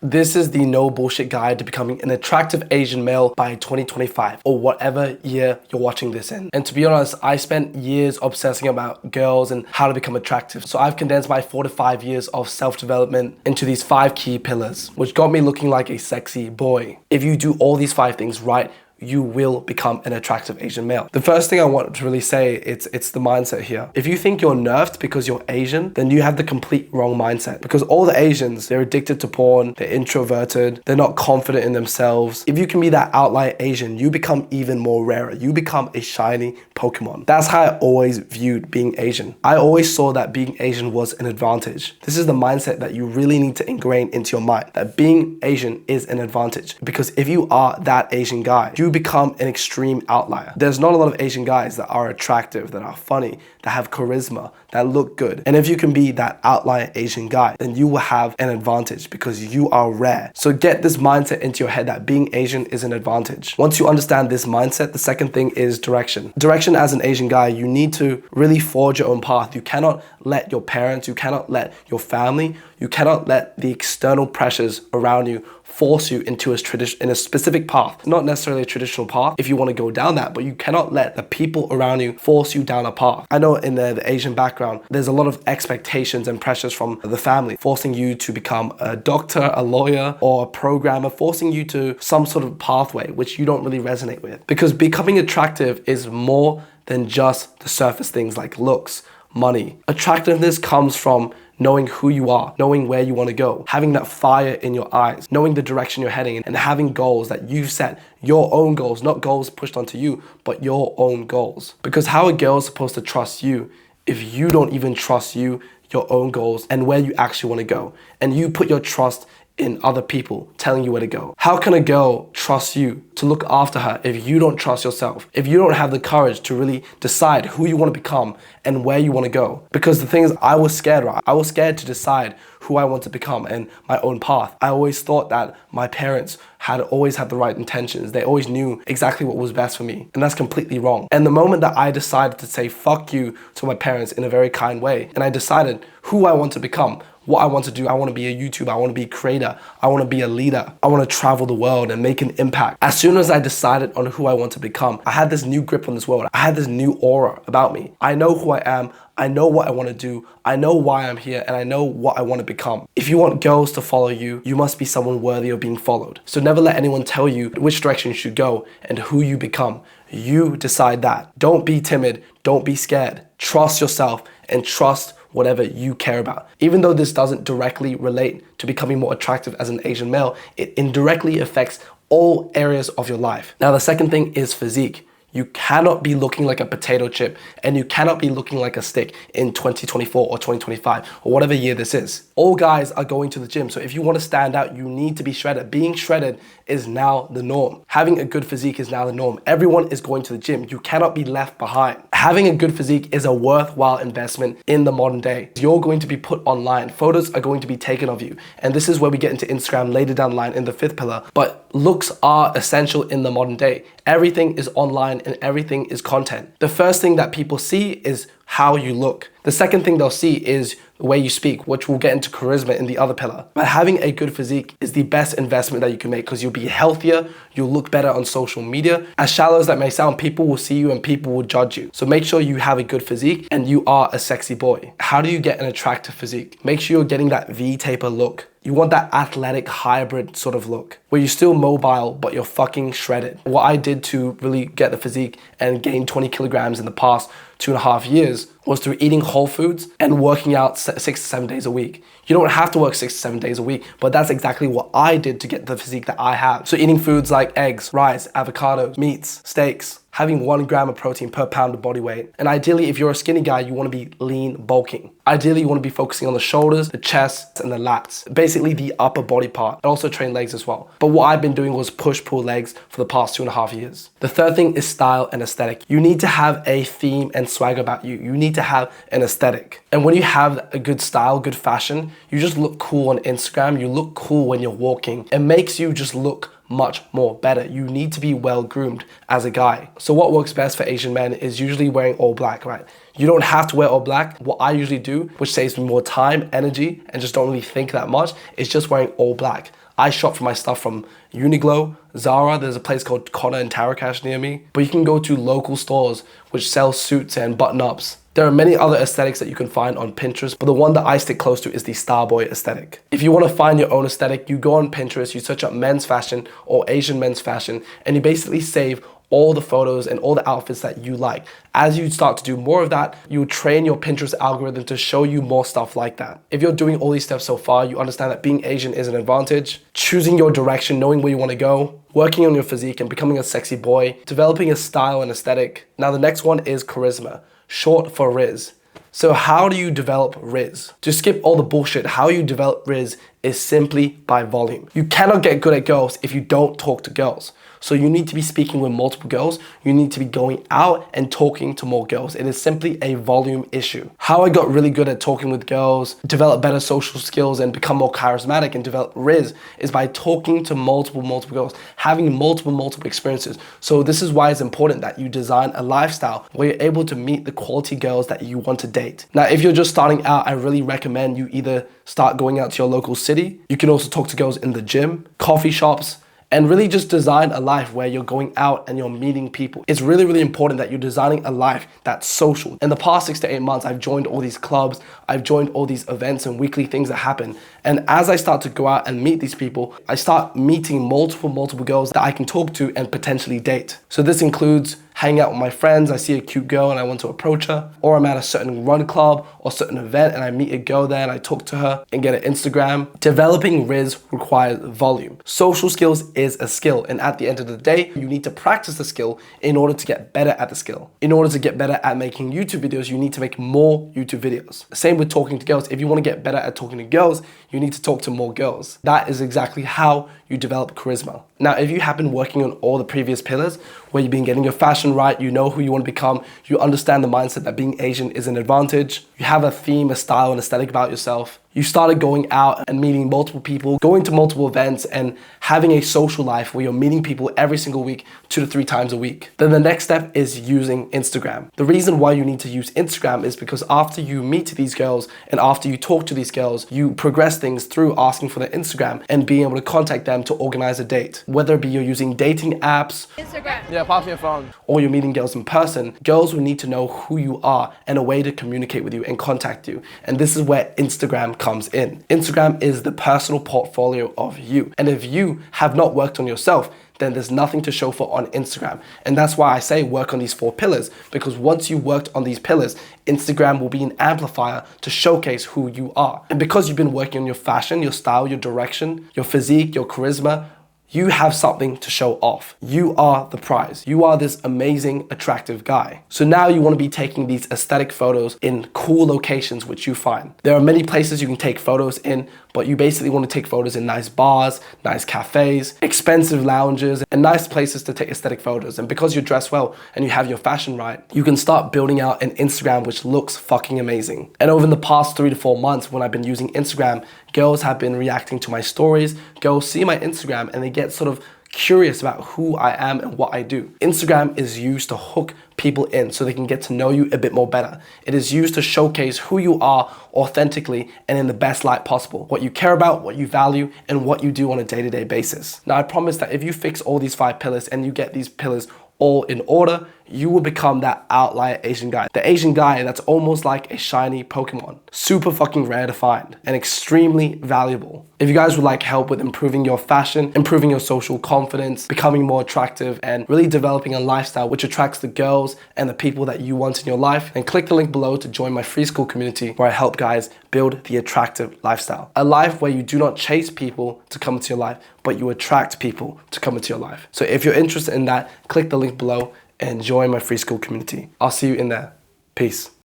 This is the no bullshit guide to becoming an attractive Asian male by 2025 or whatever year you're watching this in. And to be honest, I spent years obsessing about girls and how to become attractive. So I've condensed my 4 to 5 years of self-development into these 5 key pillars, which got me looking like a sexy boy. If you do all these 5 things right, you will become an attractive Asian male. The first thing I want to really say, it's the mindset here. If you think you're nerfed because you're Asian, then you have the complete wrong mindset. Because all the Asians, they're addicted to porn, they're introverted, they're not confident in themselves. If you can be that outlier Asian, you become even more rarer. You become a shiny Pokemon. That's how I always viewed being Asian. I always saw that being Asian was an advantage. This is the mindset that you really need to ingrain into your mind, that being Asian is an advantage. Because if you are that Asian guy, you become an extreme outlier. There's not a lot of Asian guys that are attractive, that are funny, that have charisma, that look good. And if you can be that outlier Asian guy, then you will have an advantage because you are rare. So get this mindset into your head that being Asian is an advantage. Once you understand this mindset, the second thing is direction. Direction as an Asian guy, you need to really forge your own path. You cannot let your parents, you cannot let your family, you cannot let the external pressures around you force you into a specific path. Not necessarily a traditional path if you want to go down that, but you cannot let the people around you force you down a path. I know in the Asian background, there's a lot of expectations and pressures from the family, forcing you to become a doctor, a lawyer, or a programmer, forcing you to some sort of pathway which you don't really resonate with. Because becoming attractive is more than just the surface things like looks, money. Attractiveness comes from knowing who you are, knowing where you want to go, having that fire in your eyes, knowing the direction you're heading in, and having goals that you've set, your own goals, not goals pushed onto you, but your own goals. Because how a girl is supposed to trust you if you don't even trust you, your own goals, and where you actually want to go, and you put your trust in other people telling you where to go? How can a girl trust you to look after her if you don't trust yourself? If you don't have the courage to really decide who you want to become and where you want to go? Because the thing is, I was scared, right? I was scared to decide who I want to become and my own path. I always thought that my parents had always had the right intentions. They always knew exactly what was best for me. And that's completely wrong. And the moment that I decided to say fuck you to my parents in a very kind way, and I decided who I want to become, what I want to do. I want to be a YouTuber. I want to be a creator. I want to be a leader. I want to travel the world and make an impact. As soon as I decided on who I want to become, I had this new grip on this world. I had this new aura about me. I know who I am. I know what I want to do. I know why I'm here, and I know what I want to become. If you want girls to follow you, you must be someone worthy of being followed. So never let anyone tell you which direction you should go and who you become. You decide that. Don't be timid. Don't be scared. Trust yourself and trust whatever you care about. Even though this doesn't directly relate to becoming more attractive as an Asian male, it indirectly affects all areas of your life. Now, the second thing is physique. You cannot be looking like a potato chip and you cannot be looking like a stick in 2024 or 2025 or whatever year this is. All guys are going to the gym. So if you want to stand out, you need to be shredded. Being shredded is now the norm. Having a good physique is now the norm. Everyone is going to the gym. You cannot be left behind. Having a good physique is a worthwhile investment in the modern day. You're going to be put online. Photos are going to be taken of you. And this is where we get into Instagram later down the line in the 5th pillar. But looks are essential in the modern day. Everything is online and everything is content. The first thing that people see is how you look. The second thing they'll see is the way you speak, which we'll get into charisma in the other pillar. But having a good physique is the best investment that you can make because you'll be healthier, you'll look better on social media. As shallow as that may sound, people will see you and people will judge you. So make sure you have a good physique and you are a sexy boy. How do you get an attractive physique? Make sure you're getting that V-taper look. You want that athletic hybrid sort of look where you're still mobile, but you're fucking shredded. What I did to really get the physique and gain 20 kilograms in the past 2.5 years was through eating whole foods and working out 6 to 7 days a week. You don't have to work 6 to 7 days a week, but that's exactly what I did to get the physique that I have. So eating foods like eggs, rice, avocados, meats, steaks, having 1 gram of protein per pound of body weight. And ideally, if you're a skinny guy, you want to be lean, bulking. Ideally, you want to be focusing on the shoulders, the chest, and the lats. Basically, the upper body part. I also train legs as well. But what I've been doing was push-pull legs for the past 2.5 years. The third thing is style and aesthetic. You need to have a theme and swag about you. You need to have an aesthetic. And when you have a good style, good fashion, you just look cool on Instagram. You look cool when you're walking. It makes you just look much more better. You need to be well groomed as a guy. So what works best for Asian men is usually wearing all black, right? You don't have to wear all black. What I usually do, which saves me more time, energy, and just don't really think that much, is just wearing all black. I shop for my stuff from Uniqlo, Zara. There's a place called Connor and Tarakash near me. But you can go to local stores which sell suits and button-ups. There are many other aesthetics that you can find on Pinterest, but the one that I stick close to is the Starboy aesthetic. If you want to find your own aesthetic, you go on Pinterest, you search up men's fashion or Asian men's fashion, and you basically save all the photos and all the outfits that you like. As you start to do more of that, you train your Pinterest algorithm to show you more stuff like that. If you're doing all these steps so far, you understand that being Asian is an advantage. Choosing your direction, knowing where you want to go, working on your physique and becoming a sexy boy, developing a style and aesthetic. Now the next one is charisma, short for Riz. So how do you develop Riz? To skip all the bullshit, how you develop Riz is simply by volume. You cannot get good at girls if you don't talk to girls. So you need to be speaking with multiple girls. You need to be going out and talking to more girls. It is simply a volume issue. How I got really good at talking with girls, develop better social skills and become more charismatic and develop Riz is by talking to multiple girls, having multiple experiences. So this is why it's important that you design a lifestyle where you're able to meet the quality girls that you want to date. Now, if you're just starting out, I really recommend you either start going out to your local city. You can also talk to girls in the gym, coffee shops, and really just design a life where you're going out and you're meeting people. It's really important that you're designing a life that's social. In the past 6 to 8 months, I've joined all these clubs, I've joined all these events and weekly things that happen. And as I start to go out and meet these people, I start meeting multiple girls that I can talk to and potentially date. So this includes hanging out with my friends. I see a cute girl and I want to approach her, or I'm at a certain run club or certain event and I meet a girl there and I talk to her and get an Instagram. Developing Riz requires volume. Social skills is a skill, and at the end of the day, you need to practice the skill in order to get better at the skill. In order to get better at making YouTube videos, you need to make more YouTube videos. Same with talking to girls. If you want to get better at talking to girls, you need to talk to more girls. That is exactly how you develop charisma. Now, if you have been working on all the previous pillars, where you've been getting your fashion right, you know who you want to become, you understand the mindset that being Asian is an advantage, you have a theme, a style, and aesthetic about yourself, you started going out and meeting multiple people, going to multiple events, and having a social life where you're meeting people every single week, 2 to 3 times a week. Then the next step is using Instagram. The reason why you need to use Instagram is because after you meet these girls and after you talk to these girls, you progress things through asking for their Instagram and being able to contact them to organize a date. Whether it be you're using dating apps, Instagram. Yeah, pass me your phone. or you're meeting girls in person, girls will need to know who you are and a way to communicate with you and contact you. And this is where Instagram comes in. Instagram is the personal portfolio of you. And if you have not worked on yourself, then there's nothing to show for on Instagram. And that's why I say work on these 4 pillars, because once you worked on these pillars, Instagram will be an amplifier to showcase who you are. And because you've been working on your fashion, your style, your direction, your physique, your charisma, you have something to show off. You are the prize. You are this amazing, attractive guy. So now you want to be taking these aesthetic photos in cool locations which you find. There are many places you can take photos in, but you basically want to take photos in nice bars, nice cafes, expensive lounges, and nice places to take aesthetic photos. And because you dress well and you have your fashion right, you can start building out an Instagram which looks fucking amazing. And over the past 3 to 4 months when I've been using Instagram, girls have been reacting to my stories. Girls see my Instagram and they get sort of curious about who I am and what I do. Instagram is used to hook people in so they can get to know you a bit more better. It is used to showcase who you are authentically and in the best light possible. What you care about, what you value, and what you do on a day-to-day basis. Now, I promise that if you fix all these 5 pillars and you get these pillars all in order, you will become that outlier Asian guy. The Asian guy that's almost like a shiny Pokemon. Super fucking rare to find and extremely valuable. If you guys would like help with improving your fashion, improving your social confidence, becoming more attractive, and really developing a lifestyle which attracts the girls and the people that you want in your life, then click the link below to join my free school community where I help guys build the attractive lifestyle. A life where you do not chase people to come into your life, but you attract people to come into your life. So if you're interested in that, click the link below and join my free school community. I'll see you in there. Peace.